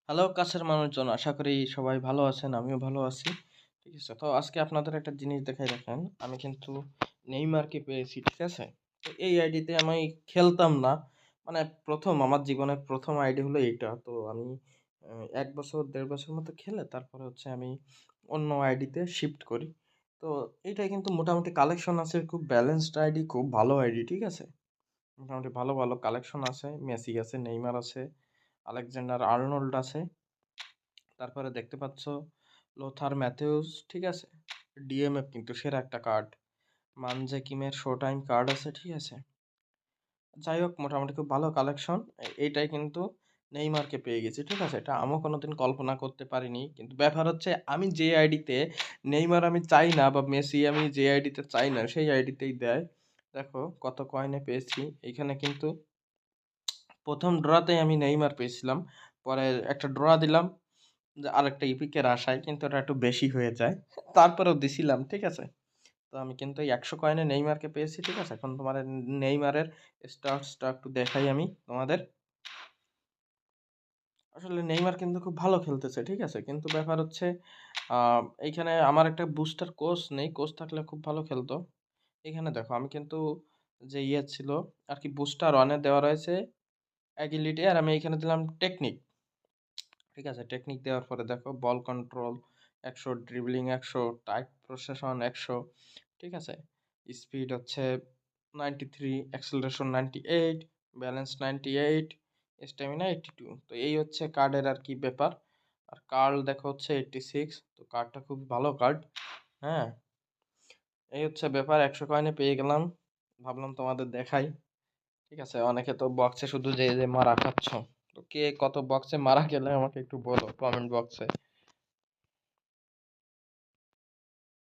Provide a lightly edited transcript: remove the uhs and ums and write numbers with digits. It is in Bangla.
হ্যালো কাছের মানুষজন, আশা করি সবাই ভালো আছেন। আমিও ভালো আছি। ঠিক আছে? তো আজকে আপনাদের একটা জিনিস দেখাই দেখেন। আমি কিন্তু নেইমারকে পেয়েছি, ঠিক আছে? তো এই আইডিতে আমি খেলতাম না। মানে ১ম আমার জীবনের ১ম আইডি হলো এইটা। তো আমি ১ বছর ১.৫ বছর মতো খেলে তারপরে হচ্ছে আমি অন্য আইডিতে শিফট করি। তো এইটায় কিন্তু মোটামুটি কালেকশন আছে, খুব ব্যালেন্সড আইডি, খুব ভালো আইডি, ঠিক আছে? মোটামুটি ভালো, ভালো কালেকশন আছে। মেসি আছে, নেইমার আছে, আলেকজান্ডার আর্নল্ড আছে। তারপরে দেখতে পাচ্ছ লোথার ম্যাথিউস, ঠিক আছে? ডিএমএফ কিন্তু সেরা একটা কার্ড। মানজে কিমের শো টাইম কার্ড আছে, ঠিক আছে? যাই হোক, মোটামুটি খুব ভালো কালেকশন। এইটাই কিন্তু নেইমারকে পেয়ে গেছি, ঠিক আছে? এটা আমিও কোনোদিন কল্পনা করতে পারিনি। কিন্তু ব্যাপার হচ্ছে আমি যে আইডিতে নেইমার আমি চাই না বা মেসি আমি যে আইডিতে চাই না সেই আইডিতেই দেয়। দেখো কত কয়েনে পেয়েছি। এইখানে কিন্তু ১ম ড্রতেই আমি নেইমার পেয়েছিলাম। পরে একটা ড্র দিলাম যে আরেকটা ইপিকের আশায়, কিন্তু ওটা একটু বেশি হয়ে যায়। তারপরেও দিছিলাম, ঠিক আছে? তো আমি কিন্তু এই ১০০ কয়েনে নেইমারকে পেয়েছি, ঠিক আছে? এখন তোমার নেইমারের স্ট্যাটসটা একটু দেখাই আমি তোমাদের। আসলে নেইমার কিন্তু খুব ভালো খেলতেছে, ঠিক আছে? কিন্তু ব্যাপার হচ্ছে আ এইখানে আমার একটা বুস্টার কোচ নেই। কোচ থাকলে খুব ভালো খেলতো। এখানে দেখো আমি কিন্তু যে ইয়ে ছিল আরকি, বুস্টার অন এ দেওয়া রয়েছে অ্যাগিলিটি, আর আমি এখানে দিলাম টেকনিক। ঠিক আছে? টেকনিক দেওয়ার পরে দেখো ball control ১০০, dribbling ১০০, tight possession ১০০, ঠিক আছে? স্পিড হচ্ছে 93, অ্যাক্সেলারেশন 98, ব্যালেন্স 98, স্ট্যামিনা 82। তো এই হচ্ছে কার্ডের আরকি ব্যাপার। আর কার্ল দেখো হচ্ছে 86। তো কার্ডটা খুব ভালো কার্ড। হ্যাঁ? এই হচ্ছে ব্যাপার। ১০০ কয়েনে পেয়ে গেলাম। ভাবলাম তোমাদের দেখাই। ঠিক আছে? অনেকে তো বক্সে শুধু যেয়ে মারা খাচ্ছ। তো কে কত বক্সে মারা খেলে আমাকে একটু বলো কমেন্ট বক্সে।